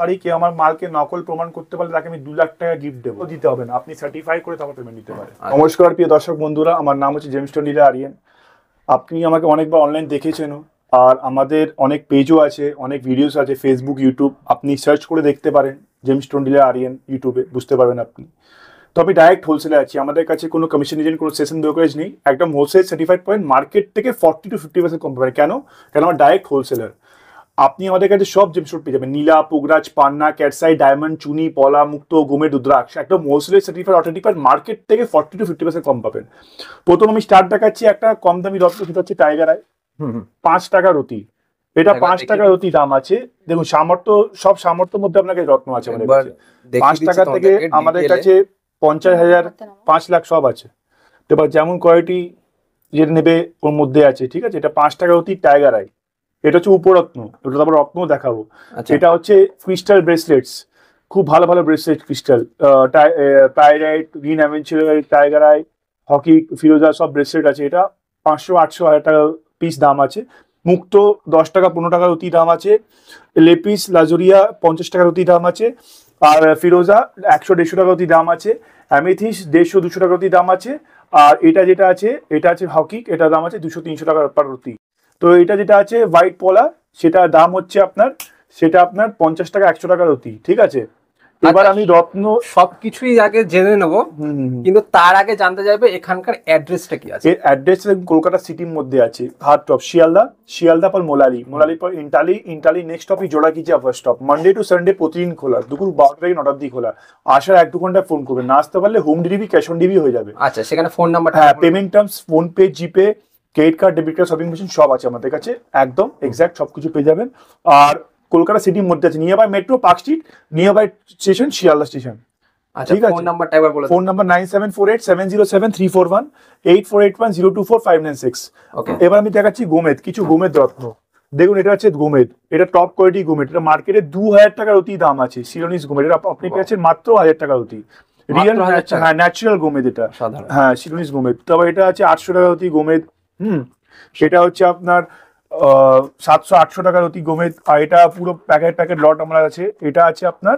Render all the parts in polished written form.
পারি কেউ আমার মালকে নকল প্রমাণ করতে পারলে তাকে আমি 2 লাখ টাকা গিফট দেবো, দিতে হবে না, আপনি সার্টিফাই করে তারপর পেমেন্ট নিতে পারেন। নমস্কার প্রিয় দর্শক বন্ধুরা, আমার নাম হচ্ছে জেমস্টোন ডিলার আরিয়ান। আপনি আমাকে অনেকবার অনলাইন দেখেছেনও, আর আমাদের অনেক পেজও আছে, অনেক ভিডিওস আছে ফেসবুক, ইউটিউব, আপনি সার্চ করে দেখতে পারেন জেমস্টোন ডিলার আরিয়ান ইউটিউবে, বুঝতে পারবেন আপনি। তো আমি ডাইরেক্ট হোলসেলে আছি, আমাদের কাছে কোনো কমিশন এজেন্ট, কোনো সেশন ব্রোকারেজ নেই, একদম হোলসেল সার্টিফাইড পয়েন্ট, মার্কেট থেকে 40 to 50% কম পাবেন। কেন? কারণ আমার ডাইরেক্ট হোলসেলার। আপনি আমাদের কাছে সব জেমস্টোন পেয়ে যাবেন, নীলা, পুগরাজ, পান্না, ক্যাটসাই, ডায়মন্ড, চুনি, পলা, মুক্ত, গোমেদ, রুদ্রাক্ষ, একদম হোলসেল সার্টিফাইড অথেন্টিক পাবেন, মার্কেট থেকে 40 to 50% কম পাবেন। প্রথম আমি স্টার্ট দেখাচ্ছি একটা কম দামি রত্ন, সেটা হচ্ছে টাইগার আই, 5 টাকা রতি। এটা 5 টাকা রতি দাম আছে। দেখুন সামর্থ্য, সব সামর্থ্যের মধ্যে আপনাকে রত্ন আছে আমাদের কাছে। 5 টাকা থেকে আমাদের কাছে 50,000, 5 লাখ সব আছে। তো এবার যেমন কোয়ালিটি যে নেবে ওর মধ্যে আছে, ঠিক আছে। এটা 5 টাকা রতি টাইগার আই, এটা হচ্ছে উপরত্ন, এটা তারপর রত্ন দেখাবো। এটা হচ্ছে ক্রিস্টাল ব্রেসলেটস, খুব ভালো ভালো bracelet crystal, pyrite, green aventurine, tiger eye, hawk eye, ফিরোজা, সব ব্রেসলেট আছে। এটা 500, 800, 1000 টাকা পিস দাম আছে। মুক্ত 10 টাকা, 15 টাকার অতি দাম আছে। লেপিস লাজুরিয়া 50 টাকার অতি দাম আছে। আর ফিরোজা 100-150 টাকা অতি দাম আছে। অ্যামেথিস 150-200 টাকা অতি দাম আছে। আর এটা যেটা আছে, এটা আছে হকি, এটা দাম আছে 200-300 টাকার পার অতি। তো এটা যেটা আছে হোয়াইট পলা, সেটা দাম হচ্ছে আপনার, সেটা আপনার 50 টাকা, 100 টাকার অতি, ঠিক আছে। এবার আমি রত্ন সবকিছুই আগে জেনে নেব, কিন্তু তার আগে জানতে চাইবে এখানকার অ্যাড্রেসটা কি আছে। এর অ্যাড্রেস কলকাতা সিটির মধ্যে আছে, হার্ড টপ শিয়ালদা, শিয়ালদা পর মোলালি, মোলালি পর ইন্টালি, ইন্টালি নেক্সট স্টপই জোড়াকিচা first stop. Monday to Sunday প্রতিদিন খোলা, দুপুর 12টা থেকে 9টার দিকে খোলা। আসার 1-2 ঘন্টা ফোন করবেন, না আসতে পারলে home delivery, cash on delivery হয়ে যাবে। আচ্ছা, সেখানে ফোন নাম্বার, হ্যাঁ, payment terms PhonePe, GPay, credit card, debit card, shopping machine সব আছে আমাদের কাছে, একদম এক্স্যাক্ট সবকিছু পেয়ে যাবেন। আর কলকাতা সিটির মধ্যে আছে, near by metro, park street, near by station Sealdah station. ঠিক আছে, ফোন নাম্বারটা একবার বলে দিন। Phone number 9748707341, 8481022596। ওকে, এবার আমি দেখাচ্ছি গোমেদ, কিছু গোমেদ রত্ন। দেখুন এটা হচ্ছে গোমেদ, এটা টপ কোয়ালিটি গোমেদ, এটা মার্কেটে 2000 টাকার অতি দাম আছে। সিলোনিস গোমেদ, এটা আপনি পেয়েছেন মাত্র 1000 টাকার অতি। রিয়েল, হ্যাঁ ন্যাচারাল গোমেদ এটা, হ্যাঁ সিলোনিস গোমেদ। তবে এটা আছে 800 টাকার অতি গোমেদ। সেটা হচ্ছে আপনার 700-800 টাকার অতি গোমেদ। আর এটা পুরো প্যাকেট লট আমার আছে, এটা আছে আপনার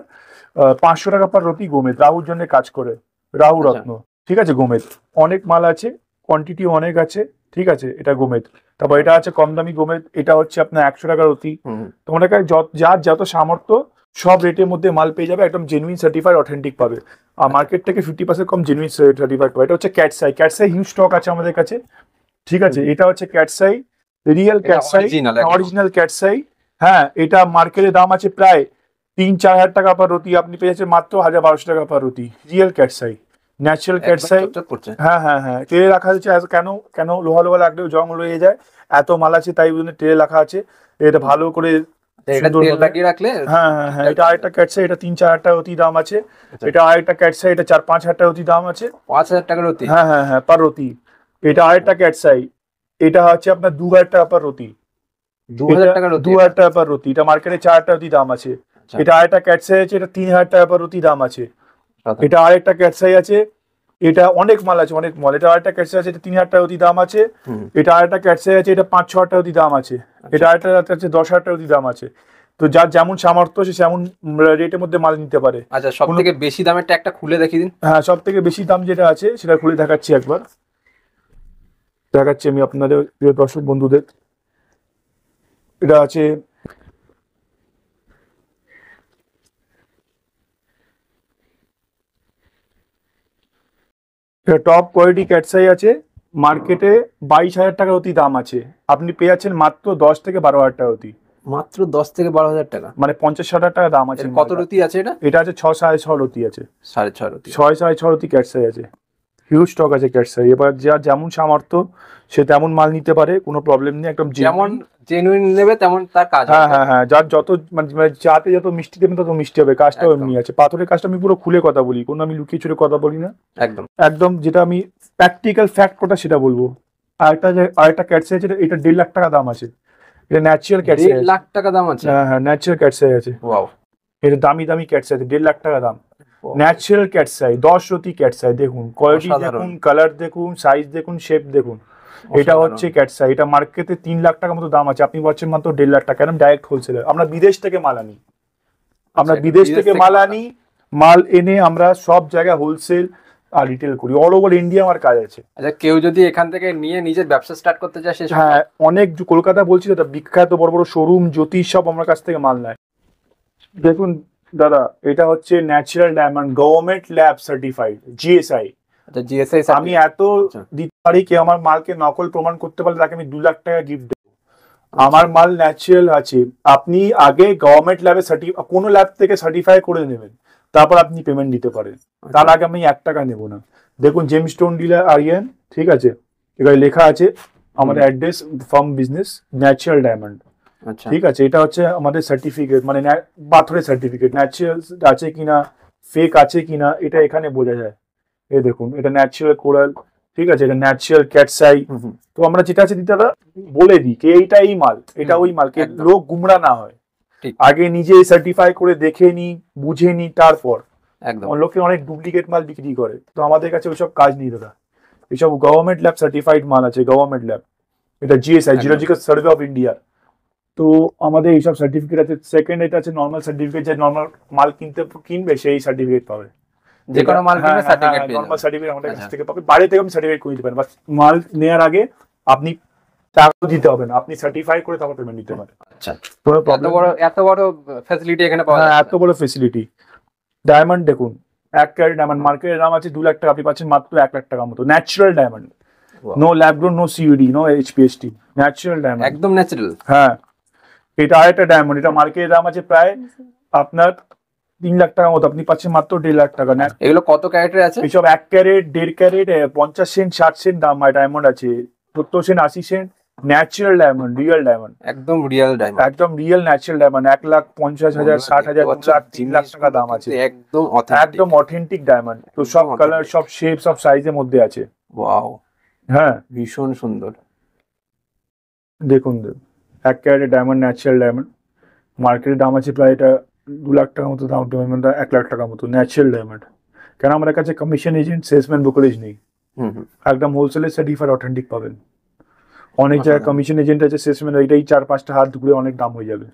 500 টাকা পার রতি গোমেদ, রাহুর জন্য কাজ করে, রাহু রত্ন, ঠিক আছে। গোমেদ অনেক মাল আছে, কোয়ান্টিটি অনেক আছে, ঠিক আছে। এটা গোমেদ। তারপর এটা আছে কম দামি গোমেদ, এটা হচ্ছে আপনার 100 টাকার অতি। তোমার কাছে যার যত সামর্থ্য সব রেটের মধ্যে মাল পেয়ে যাবে, একদম জেনুইন সার্টিফাইড অথেন্টিক পাবে। আর মার্কেট থেকে 50% কম জেনুইন সার্টিফাইড পাবে। এটা হচ্ছে ক্যাটসাই, ক্যাটসাই হিউজ স্টক আছে আমাদের কাছে, ঠিক আছে। এটা হচ্ছে cat's eye, real cat's eye, original cat's eye. হ্যাঁ, এটা মার্কেটের দাম আছে প্রায় 3-4 হাজার টাকা পার রতি, আপনি পেয়ে যাচ্ছেন মাত্র 1000-1200 টাকা পার রতি। Real cat's eye, natural cat's eye. হ্যাঁ হ্যাঁ হ্যাঁ, ট্রে রাখা আছে। কেন কেন লোহা লোহা লাগলেও জং হয়ে যায়, এত মাল আছে তাই জন্য ট্রে রাখা আছে। এটা ভালো করে রাখলে, হ্যাঁ হ্যাঁ হ্যাঁ। এটা আরেকটা ক্যাটসাই, এটা 3-4 হাজার টাকা অতি দাম আছে। এটা আরেকটা ক্যাটসাই, এটা 4-5 হাজার টাকা অতি দাম আছে। 5000 টাকার অতি, হ্যাঁ হ্যাঁ হ্যাঁ, পার রতি। এটা আরেকটা ক্যাটসাই, এটা হচ্ছে আপনার 2000 টাকা পার রতি। 2000 টাকার অতি, 2000 টাকা পার রতি। এটা মার্কেটে 4 টাকা অতি দাম আছে। এটা আরেকটা ক্যাটসাই আছে, এটা 3000 টাকা পার রতি দাম আছে। এটা আরেকটা ক্যাটসাই আছে, এটা অনেক মাল আছে, অনেক মাল। এটা আরেকটা ক্যাটসাই আছে, এটা 3000 টাকা অতি দাম আছে। এটা আরেকটা ক্যাটসাই আছে, এটা 5-6 হাজার টাকা অতি দাম আছে। এটা আরেকটা আছে 10,000 টাকা অতি দাম আছে। তো যার যেমন সামর্থ্য সে সেমন রেটের মধ্যে মাল নিতে পারে। আচ্ছা, সব থেকে বেশি দামেরটা একটা খুলে দেখিয়ে দিন। হ্যাঁ, সব থেকে বেশি দাম যেটা আছে সেটা খুলে দেখাচ্ছি, একবার দেখাচ্ছি আমি আপনাদের প্রিয় দর্শক বন্ধুদের। এটা আছে টপ কোয়ালিটি ক্যাটসাই আছে, মার্কেটে 22,000 টাকার অতি দাম আছে, আপনি পেয়ে যাচ্ছেন মাত্র 10 থেকে 12,000 টাকা অতি। মাত্র 10 থেকে 12,000 টাকা, মানে 50-60 টাকা দাম আছে। কত রতি আছে এটা? এটা আছে 6-6.5 রতি আছে, 6.5 রতি, 6-6.5 রতি ক্যাটসাই আছে। হিউজ স্টক আছে ক্যাটসাই। এবার যার যেমন সামর্থ্য সে তেমন মাল নিতে পারে, কোনো প্রবলেম নেই, একদম যেমন জেনুইন নেবে তেমন তার কাজ। হ্যাঁ হ্যাঁ হ্যাঁ, যার যত মানে চাতে যত মিষ্টি দেবেন তত মিষ্টি হবে। কাজটাও এমনি আছে, পাথরের কাজটা আমি পুরো খুলে কথা বলি, কোনো আমি লুকিয়ে ছুড়ে কথা বলি না, একদম একদম যেটা আমি প্র্যাকটিক্যাল ফ্যাক্ট কথা সেটা বলবো। আরেকটা ক্যাটসাই আছে, এটা 1.5 লাখ টাকা দাম আছে। এটা ন্যাচারাল ক্যাটসাই, 1.5 লাখ টাকা দাম আছে। হ্যাঁ হ্যাঁ, ন্যাচারাল ক্যাটসাই আছে। ওয়াও, এটা দামি দামি ক্যাটসাই আছে, 1.5 লাখ টাকা দাম। ন্যাচারাল ক্যাটসাই, 10 রতি ক্যাটসাই। দেখুন কোয়ালিটি দেখুন, কালার দেখুন, সাইজ দেখুন, শেপ দেখুন। এটা হচ্ছে ক্যাটসাই, এটা মার্কেটে 3 লাখ টাকা মতো দাম আছে, আপনি বলছেন মাত্র 1.5 লাখ টাকা। ডাইরেক্ট হোলসেলার, আমরা বিদেশ থেকে মাল আনি। আমরা আচ্ছা, বিদেশ থেকে মাল মাল আনি, মাল এনে আমরা সব জায়গায় হোলসেল আর রিটেল করি, অল ওভার ইন্ডিয়া আমার কাজ আছে। আচ্ছা, কেউ যদি এখান থেকে নিয়ে নিজের ব্যবসা স্টার্ট করতে চায় সে হ্যাঁ, অনেক কলকাতা বলছি দাদা, বিখ্যাত বড় বড় শোরুম জ্যোতিষ সব আমার কাছ থেকে মাল নেয়। দেখুন দাদা, এটা হচ্ছে natural diamond, government lab certified, GSI. আচ্ছা, জিএসআই আমি এত দিতে পারি কি আমার মালকে নকল প্রমাণ করতে পারলে তাকে আমি 2 লাখ টাকা গিফট দেবো। আমার মাল ন্যাচারাল আছে। আপনি আগে গভর্নমেন্ট ল্যাবে কোনো ল্যাব থেকে সার্টিফাই করে নেবেন, তারপর আপনি পেমেন্ট দিতে পারেন। তার আগে আমি 1 টাকা নেবো না। দেখুন, জেমস্টোন ডিলার আরিয়ান, ঠিক আছে, এখানে লেখা আছে আমাদের address, farm business, natural diamond. আচ্ছা, ঠিক আছে, এটা হচ্ছে আমাদের সার্টিফিকেট, মানে পাথরের সার্টিফিকেট, ন্যাচারাল আছে কিনা ফেক আছে কিনা এটা এখানে বোঝা যায়। এই দেখুন, এটা ন্যাচারাল কোরাল, ঠিক আছে, এটা ন্যাচারাল ক্যাটসাই। তো আমরা যেটা আছে দিতে বলে দিই যে এইটা এই মাল, এটা ওই মাল, কে একদম। লোক গুমরা না হয়। ঠিক। আগে নিজে সার্টিফাই করে দেখে নি, বুঝে নি, তারপর। একদম। লোকে অনেক ডুপ্লিকেট মাল বিক্রি করে, তো আমাদের কাছে ওইসব কাজ নেই দাদা। এইসব গভর্নমেন্ট ল্যাব সার্টিফাইড মাল আছে, গভর্নমেন্ট ল্যাব, এটা জিএসআই, একদম। Geological survey of India. তো আমাদের এইসব সার্টিফিকেট আছে। সেকেন্ড এটা আছে নর্মাল সার্টিফিকেট, যে নর্মাল মাল কিনবে সেই সার্টিফিকেট পাবে। যে কোনো মাল কিনবে সার্টিফিকেট পেয়ে নর্মাল যাবে। সার্টিফিকেট আমাদের কাছ আচ্ছা। থেকে পাবে, বাইরে থেকে আমি সার্টিফিকেট করে দিতে পারেন। বাস মাল নেওয়ার আগে আপনি টাকা দিতে হবে না, আপনি সার্টিফাই করে তারপর পেমেন্ট নিতে পারেন। আচ্ছা, কোনো এত প্রবলেম বড় ফ্যাসিলিটি এখানে পাওয়া হ্যাঁ, যায়। এত বড় ফেসিলিটি। ডায়মন্ড দেখুন, 1 ক্যারেট ডায়মন্ড মার্কেটের দাম আছে 2 লাখ টাকা, আপনি পাচ্ছেন মাত্র 1 লাখ টাকার মতো। Natural diamond, no lab grown, no CVD, no HPHT, natural diamond, একদম ন্যাচারাল। হ্যাঁ। এটা আরেকটা ডায়মন্ড, এটা মার্কেটের দাম আছে প্রায় আপনার 3 লাখ টাকার মতো, আপনি পাচ্ছেন মাত্র 1.5 লাখ টাকা। এগুলো কত ক্যারেটের আছে? এইসব 1 ক্যারেট, 1.5 ক্যারেট, 50 সেন্ট, 60 সেন্ট দাম ডায়মন্ড আছে, 70 cent, 80 cent. Natural diamond, real diamond, একদম রিয়েল ডায়মন্ড, একদম real natural diamond. 1,50,000, 60,000, 2 lakh, 3 lakh টাকা দাম আছে, একদম একদম অথেন্টিক ডায়মন্ড। তো সব কালার, সব শেপ, সব সাইজের মধ্যে আছে। ওয়াও, হ্যাঁ, ভীষণ সুন্দর। দেখুন 1 ক্যারেটের ডায়মন্ড, ন্যাচারাল ডায়মন্ড, মার্কেটের দাম আছে প্রায় এটা 2 লাখ টাকার মতো দাম, ডায়মন্ড 1 লাখ টাকার মতো ন্যাচারাল ডায়মন্ড। কেন আমাদের কাছে কমিশন এজেন্ট, সেলসম্যান, ব্রোকারেজ নেই, একদম হোলসেলের সার্টিফাইড অথেন্টিক পাবেন। অনেক জায়গায় কমিশন এজেন্ট আছে, সেলসম্যান, এটাই 4-5টা হাত ঘুরে অনেক দাম হয়ে যাবে।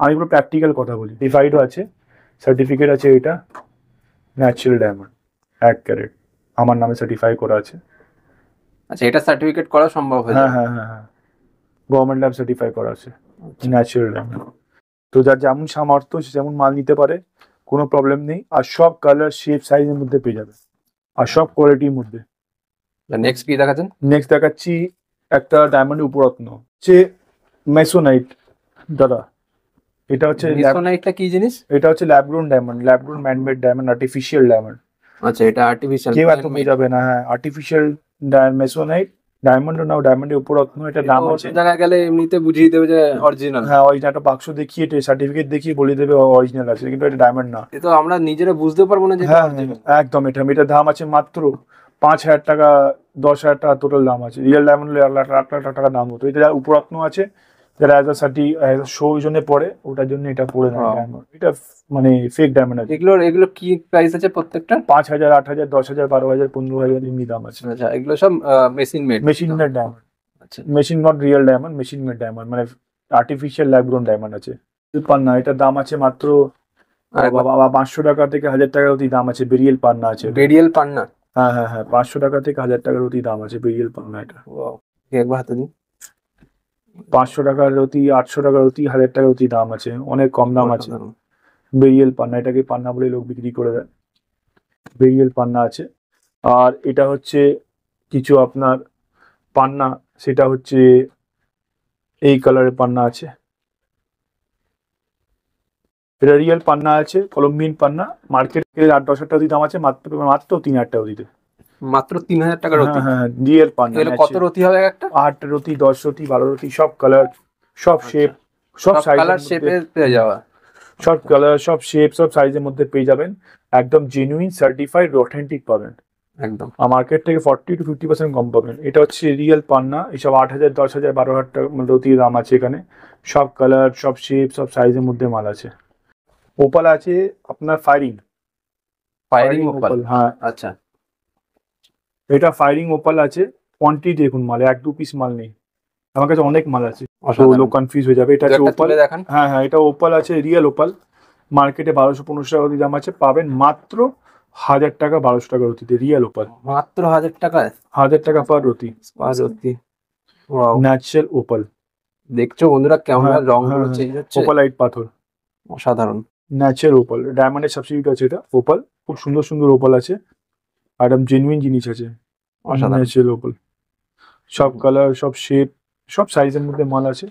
আমি পুরো প্র্যাকটিক্যাল কথা বলি। সার্টিফাইডও আছে, সার্টিফিকেট আছে, এটা ন্যাচারাল ডায়মন্ড 1 ক্যারেট, আমার নামে সার্টিফাই করা আছে। আচ্ছা, এটা সার্টিফিকেট করা সম্ভব হয়ে হ্যাঁ যাবে? হ্যাঁ হ্যাঁ হ্যাঁ, গভর্নমেন্ট ল্যাব সার্টিফাই করা আছে, ন্যাচারাল ডায়মন্ড। তো যার যেমন সামর্থ্য সে যেমন মাল নিতে পারে, কোনো প্রবলেম নেই। আর সব কালার, শেপ, সাইজের মধ্যে পেয়ে যাবে, আর সব কোয়ালিটির মধ্যে। নেক্সট কি দেখাচ্ছেন? নেক্সট দেখাচ্ছি একটা ডায়মন্ডের উপরত্ন, হচ্ছে মেসোনাইট দাদা। এটা হচ্ছে মেসোনাইটটা কি জিনিস? এটা হচ্ছে lab grown diamond, lab grown man-made diamond, artificial diamond. আচ্ছা, এটা আর্টিফিশিয়াল, কেউ এত পেয়ে যাবে না। হ্যাঁ, আর্টিফিশিয়াল মেসোনাইট ডায়মন্ড, নাও ডায়মন্ডের উপরত্ন। এটা দাম আছে, জায়গায় গেলে এমনিতে বুঝিয়ে দেবে যে অরিজিনাল। হ্যাঁ, ওই একটা বাক্স দেখিয়ে সার্টিফিকেট দেখিয়ে বলে দেবে অরিজিনাল আছে, কিন্তু এটা ডায়মন্ড না। এ তো আমরা নিজেরা বুঝতে পারবো না যে এটা হ্যাঁ original। একদম। এটার দাম আছে মাত্র 5,000 টাকা, 10,000 টাকা টোটাল দাম আছে। রিয়েল ডায়মন্ড লাখ লাখ লাখ টাকা দাম হতো। এটা উপরত্ন আছে, যারা অ্যাজ আ শো জন্য পড়ে, ওটার জন্য এটা পড়ে নেয় ডায়মন্ড। এটা মানে ফেক ডায়মন্ড আছে। এগুলো কি প্রাইস আছে প্রত্যেকটা? 5,000, 8,000, 10,000, 12,000, 15,000 এমনি দাম আছে। আচ্ছা, এগুলো সব machine made? Machine made diamond, আচ্ছা, machine not real diamond, machine made diamond, মানে আর্টিফিশিয়াল ল্যাব গ্রোন ডায়মন্ড আছে। পান্না, এটার দাম আছে মাত্র 500 টাকা থেকে 1,000 টাকার অতি দাম আছে। বেরিয়েল পান্না আছে, বেরিয়েল পান্না। হ্যাঁ হ্যাঁ হ্যাঁ, 500 টাকা থেকে 1,000 টাকার অতি দাম আছে বেরিয়েল পান্না। এটা ওয়াও, একবার হাতে দিন। 500 টাকার অতি, 800 টাকার অতি, 1,000 টাকার অতি দাম আছে, অনেক কম দাম আছে বেরিয়েল পান্না। এটাকে পান্না বলে লোক বিক্রি করে দেয়, বেরিয়েল পান্না আছে। আর এটা হচ্ছে কিছু আপনার পান্না, সেটা হচ্ছে এই কালারের পান্না আছে। এটা রিয়েল পান্না আছে, কলম্বিয়ান পান্না। মার্কেটে 8-10 টাকা অতি দাম আছে, মাত্র 3,000 টাকা দিতে। মাত্র 3,000 টাকার রতি? হ্যাঁ হ্যাঁ, রিয়েল পান্না। এগুলো কত রতি হবে একটা? 8 রতি, 10 রতি, 12 রতি, সব কালার, সব শেপ, সব সাইজ, কালার শেপে পেয়ে যাওয়া, সব কালার, সব শেপ, সব সাইজের মধ্যে পেয়ে যাবেন। একদম জেনুইন, সার্টিফাইড, অথেন্টিক পাবেন। একদম। আর মার্কেট থেকে 40 to 50% কম পাবেন। এটা হচ্ছে রিয়েল পান্না। এসব 8,000, 10,000, 12,000 টাকা রতি দাম আছে এখানে। সব কালার, সব শেপ, সব সাইজের মধ্যে মাল আছে। ওপাল আছে আপনার ফায়ারিং ওপাল। হ্যাঁ, আচ্ছা, এটা ফায়ারিং ওপাল আছে। কোয়ান্টিটি দেখুন মাল, 1-2 পিস মাল নেই আমার কাছে, অনেক মাল আছে। তো অসাধারণ। লোক কনফিউজ হয়ে যাবে। এটা হচ্ছে একটা ওপাল। তুলে দেখান। হ্যাঁ হ্যাঁ, এটা ওপাল আছে, রিয়েল ওপাল। মার্কেটে 1200-1500 টাকা অতি দাম আছে, পাবেন মাত্র 1000 টাকা 1200 টাকা রতিতে রিয়েল ওপাল। মাত্র 1000 টাকায় 1000 টাকা পার রতি, সত্যি ওয়াও। Natural opal. দেখছো বন্ধুরা কেমন রংগুলো চেঞ্জ হচ্ছে, ওপালাইট পাথর, অসাধারণ। ন্যাচারাল ওপাল, ডায়মন্ডের সাবস্টিটিউট আছে এটা ওপাল। খুব সুন্দর সুন্দর ওপাল আছে, আর একদম জেনুইন জিনিস আছে, অসাধারণ। Natural opal. সব কালার, সব শেপ, সব সাইজের মধ্যে মাল আছে,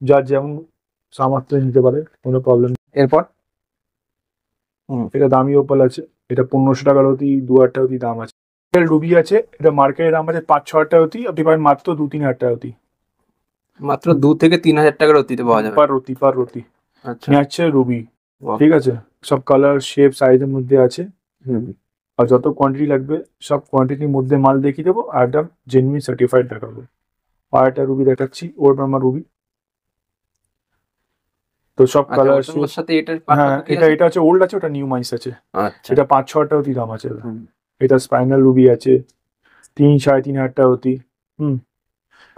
যার যেমন সামর্থ্য নিতে পারে, কোনো প্রবলেম। এরপর এটা দামি ওপাল আছে, এটা 1500 টাকার অতি, 2000 টাকা অতি দাম আছে। রুবি আছে, এটা মার্কেটের দাম আছে 5-6 টাকা অতি, আপনি পাবেন মাত্র 2-3 হাজার টাকা অতি। মাত্র 2 থেকে 3000 টাকার অতিতে পাওয়া যাবে পার রতি, পার রতি। আচ্ছা ন্যাচারাল রুবি, বাহ। ঠিক আছে, সব কালার শেপ সাইজের মধ্যে আছে। আর যত কোয়ান্টিটি লাগবে সব কোয়ান্টিটির মধ্যে মাল দেখিয়ে দেবো, আর একদম জেনুইন সার্টিফাইড দেখাবো। আর একটা রুবি দেখাচ্ছি, ওর আমার রুবি। তো সব কালার, ওর সাথে এটার হ্যাঁ এটা হচ্ছে ওল্ড আছে, ওটা নিউ মাইন্স আছে। আচ্ছা এটা 5-6 টাকা অতি দাম আছে। এটা স্পাইনাল রুবি আছে 3-3.5 হাজার টাকা অতি।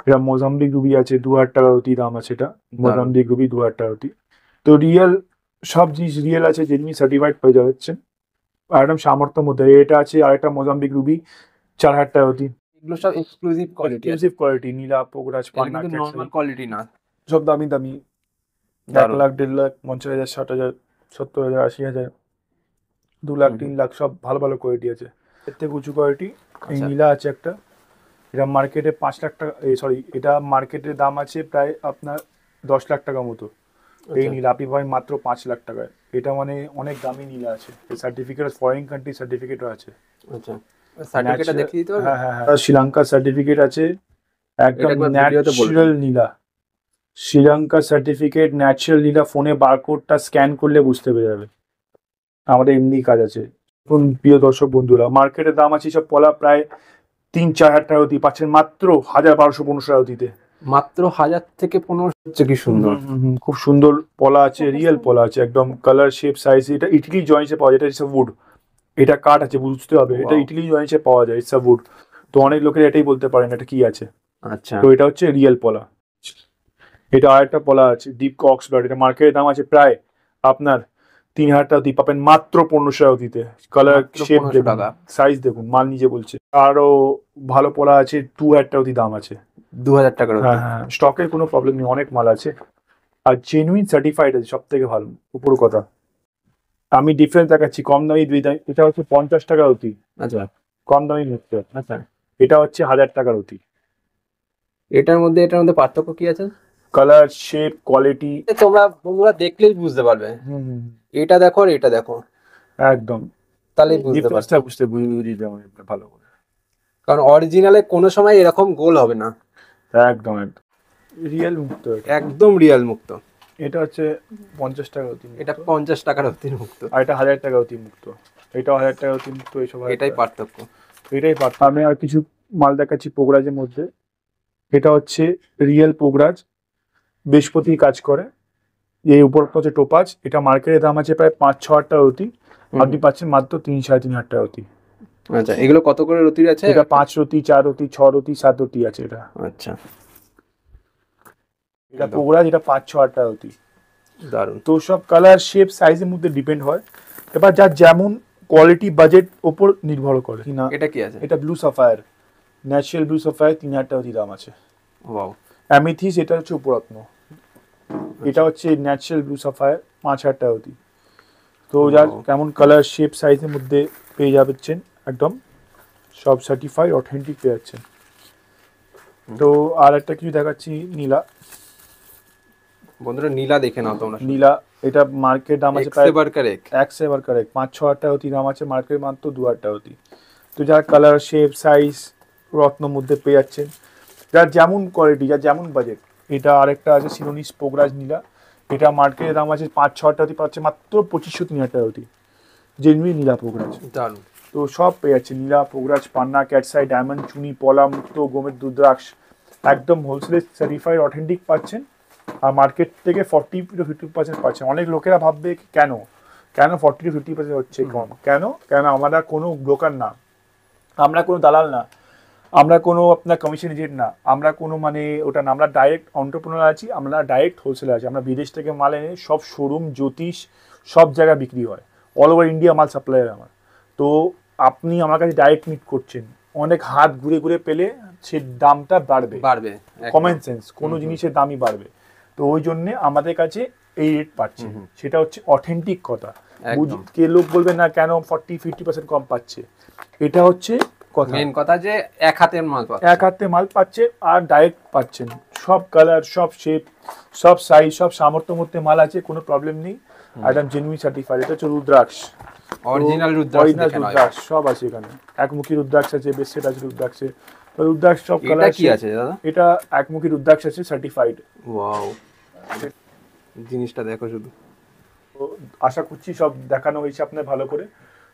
এটা মোজাম্বিক রুবি আছে 2000 টাকা অতি দাম আছে। এটা মোজাম্বিক রুবি 2000 টাকা অতি। তো রিয়েল সব জিনিস রিয়েল আছে, জেনুইন সার্টিফাইড পেয়ে যাচ্ছেন একদম সামর্থ্যের মধ্যে। এটা আছে আরেকটা মোজাম্বিক রুবি 4000 টাকা অতি। এগুলো সব এক্সক্লুসিভ কোয়ালিটি, এক্সক্লুসিভ কোয়ালিটি, নীলা, পোগরাজ, পান্না, কিন্তু নরমাল কোয়ালিটি না, সব দামি দামি। 1 লাখ, 1.5 লাখ, 50,000, 60,000, 70,000, 80,000, 2 লাখ, 3 লাখ, সব ভালো ভালো কোয়ালিটি আছে। এর থেকে উঁচু কোয়ালিটি এই নীলা আছে একটা, এটা মার্কেটে 5 লাখ টাকা, সরি, এটা মার্কেটের দাম আছে প্রায় আপনার 10 লাখ টাকা মতো। এই নীলা আপনি পাবেন মাত্র 5 লাখ টাকায়। এটা মানে অনেক দামি নীলা আছে, এই সার্টিফিকেট ফরেন কান্ট্রি সার্টিফিকেটও আছে। আচ্ছা সার্টিফিকেটটা দেখিয়ে দিতে পারবে? হ্যাঁ, শ্রীলঙ্কা সার্টিফিকেট আছে, একদম ন্যাচারাল নীলা, শ্রীলঙ্কা সার্টিফিকেট ন্যাচারাল নীলা। ফোনে বারকোডটা স্ক্যান করলে বুঝতে পেরে যাবে। আমাদের এমনি কাজ আছে। প্রিয় দর্শক বন্ধুরা, মার্কেটের দাম আছে সব পলা প্রায় 3-4 হাজার টাকা অতি, পাচ্ছেন মাত্র 1000-1200-1500 টাকা অতিতে। মাত্র 1000 থেকে 1500 হচ্ছে, কি সুন্দর। খুব সুন্দর পলা আছে, রিয়েল পলা আছে, একদম কালার শেপ সাইজ। এটা ইটালি জয়েন্টসে পাওয়া যায়, এটা ইটস উড, এটা কাঠ আছে, বুঝতে হবে। এটা ইটালি জয়েন্টসে পাওয়া যায়, ইটস উড। তো অনেক লোকের এটাই বলতে পারেন এটা কি আছে। আচ্ছা, তো এটা হচ্ছে রিয়েল পলা। এটা আরেকটা পলা আছে ডিপ কক্স ব্লাড, এটা মার্কেটের দাম আছে প্রায় আপনার 3000 টাকা দিয়ে, পাবেন মাত্র 1500 টাকা দিতে। কালার শেপ দেখুন, সাইজ দেখুন, মাল নিজে বলছে। আরো ভালো পলা আছে 2000 টাকা দাম আছে। 2000 টাকার। হ্যাঁ, স্টকের কোনো প্রবলেম নেই, অনেক মাল আছে, আর জেনুইন সার্টিফাইড আছে, সব থেকে ভালো উপর কথা। আমি ডিফারেন্স দেখাচ্ছি, কম দামি দুই দামি। এটা হচ্ছে 50 টাকার অতি, আচ্ছা কম দামি মুক্তো। আচ্ছা, এটা হচ্ছে 1000 টাকার অতি। এটার মধ্যে পার্থক্য কি আছে? কালার শেপ কোয়ালিটি তোমরা বন্ধুরা দেখলেই বুঝতে পারবে। এটা দেখো আর এটা দেখো, একদম তাহলে বুঝতে পারছো, বুঝিয়ে দেবো ভালো করে। কারণ অরিজিনালে কোনো সময় এরকম গোল হবে না। একদম একদম রিয়েল মুক্তো, একদম রিয়েল মুক্ত। এটা হচ্ছে 50 টাকা অতি, এটা 50 টাকার অতি মুক্ত, আর এটা 1000 টাকা অতি মুক্ত। এটা 1000 টাকা অতি মুক্ত, এইসব এটাই পার্থক্য, এটাই পার্থক্য। আমি আর কিছু মাল দেখাচ্ছি পোগরাজের মধ্যে। এটা হচ্ছে রিয়েল পোগরাজ, বৃহস্পতি কাজ করে। এই উপরটা হচ্ছে টোপাজ। এটা মার্কেটের দাম আছে প্রায় 5-6 হাজার টাকা অতি, আপনি পাচ্ছেন মাত্র 3-3.5 হাজার টাকা অতি। আচ্ছা, এগুলো কত করে রতি আছে? এটা 5 রতি, 4 রতি, 6 রতি, 7 রতি আছে এটা। আচ্ছা, এটা পোগরাজ, এটা 5-6 হাজার টাকা অতি। দারুণ। তো সব কালার শেপ সাইজের মধ্যে ডিপেন্ড হয়, এবার যার যেমন কোয়ালিটি বাজেট ওপর নির্ভর করে কিনা। এটা কি আছে? এটা blue Sapphire, natural blue Sapphire, 3000 টাকা অতি দাম আছে। ওয়াও। অ্যামেথিস, এটা হচ্ছে উপরত্ন। এটা হচ্ছে ন্যাচারাল ব্লু সাফায়ার, 5000 টাকা অতি। তো যার কেমন কালার শেপ সাইজের মধ্যে পেয়ে যাচ্ছেন, একদম সব সার্টিফাইড অথেন্টিক পেয়ে যাচ্ছেন। তো আর একটা কিছু দেখাচ্ছি, নীলা। বন্ধুরা নীলা দেখে নাও তোমরা। নীলা, এটা মার্কেট দাম আছে প্রায় 5-6 হাজার টাকা অতি দাম আছে, মার্কেট মাত্র 2000 টাকা অতি। তো যার কালার শেপ সাইজ রত্ন মধ্যে পেয়ে যাচ্ছেন, যার যেমন কোয়ালিটি, যার যেমন বাজেট। এটা আরেকটা আছে সিনোনিস পোগরাজ নীলা, এটা মার্কেটের দাম আছে 5-6 হাজার টাকা অতি, পাচ্ছে মাত্র 2500-3000 টাকা অতি। জেনুইন নীলা পোগরাজ। দারুণ। তো সব পেয়ে যাচ্ছে, নীলা, পোগরাজ, পান্না, ক্যাটসাই, ডায়মন্ড, চুনি, পলা, মুক্তো, গোমের দুদ্রাক্ষ, একদম হোলসেল সার্টিফাইড অথেন্টিক পাচ্ছেন। আর মার্কেট থেকে 40-50% পাচ্ছেন। অনেক লোকেরা ভাববে কেন 40-50% হচ্ছে কম, কেন আমরা কোনো ব্রোকার না, আমরা কোনো দালাল না, আমরা কোনো আপনার কমিশন এজেন্ট না, আমরা কোনো মানে ওটা না, আমরা ডাইরেক্ট এন্টারপ্রেনার আছি, আমরা ডাইরেক্ট হোলসেলার আছি। আমরা বিদেশ থেকে মাল এনে সব শোরুম, জ্যোতিষ সব জায়গায় বিক্রি হয়, অল ওভার ইন্ডিয়া মাল সাপ্লাইয়ার আমার। তো আপনি আমার কাছে ডাইরেক্ট মিট করছেন, অনেক হাত ঘুরে ঘুরে পেলে সে দামটা বাড়বে, কমন সেন্স, কোনো জিনিসের দামই বাড়বে। তো ওই জন্যে আমাদের কাছে এই রেট পাচ্ছে, সেটা হচ্ছে অথেন্টিক কথা। কে লোক বলবে না কেন 40-50% কম পাচ্ছে, এটা হচ্ছে মেন কথা যে এক হাতের মাল পাচ্ছে, এক হাতে মাল পাচ্ছে আর ডাইরেক্ট পাচ্ছেন, সব কালার, সব শেপ, সব সাইজ, সব সামর্থ্য মধ্যে মাল আছে, কোনো প্রবলেম নেই, একদম জেনুইন সার্টিফাইড। এটা হচ্ছে রুদ্রাক্ষ, অরিজিনাল রুদ্রাক্ষ সব আছে এখানে, একমুখী রুদ্রাক্ষ আছে, বেসেট আছে রুদ্রাক্ষ, রুদ্রাক্ষ সব কালার কি আছে দাদা? এটা একমুখী রুদ্রাক্ষ আছে সার্টিফাইড। ওয়াও, জিনিসটা দেখো শুধু। তো আশা করছি সব দেখানো হয়েছে আপনার ভালো করে।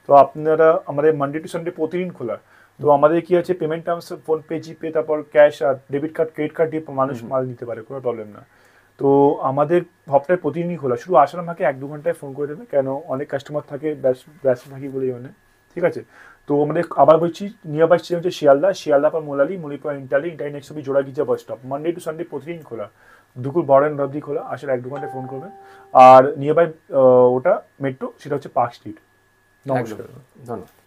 তো আপনারা আমাদের মানডে টু সানডে প্রতিদিন খোলা। তো আমাদের কি আছে, পেমেন্ট টার্মস ফোনপে, জিপে, তারপর ক্যাশ আর ডেবিট কার্ড, ক্রেডিট কার্ড দিয়ে মানুষ মাল নিতে পারে, কোনো প্রবলেম না। তো আমাদের সপ্তাহে প্রতিদিনই খোলা, শুধু আসার আমাকে 1-2 ঘন্টায় ফোন করে দেবে, কেন অনেক কাস্টমার থাকে, ব্যস্ত থাকি বলে মানে, ঠিক আছে। তো আমাদের আবার বলছি, নিয়ার বাই স্টেশন হচ্ছে শিয়ালদা পর মোলালি, মলিপুর ইন্টারনেট ছবি জোড়া Giza bus stop, Monday to Sunday প্রতিদিন খোলা, দুপুর 12 অবধি খোলা, আসার 1-2 ঘন্টায় ফোন করবেন। আর নিয়ার বাই ওটা মেট্রো, সেটা হচ্ছে পার্ক স্ট্রিট। নমস্কার, ধন্যবাদ।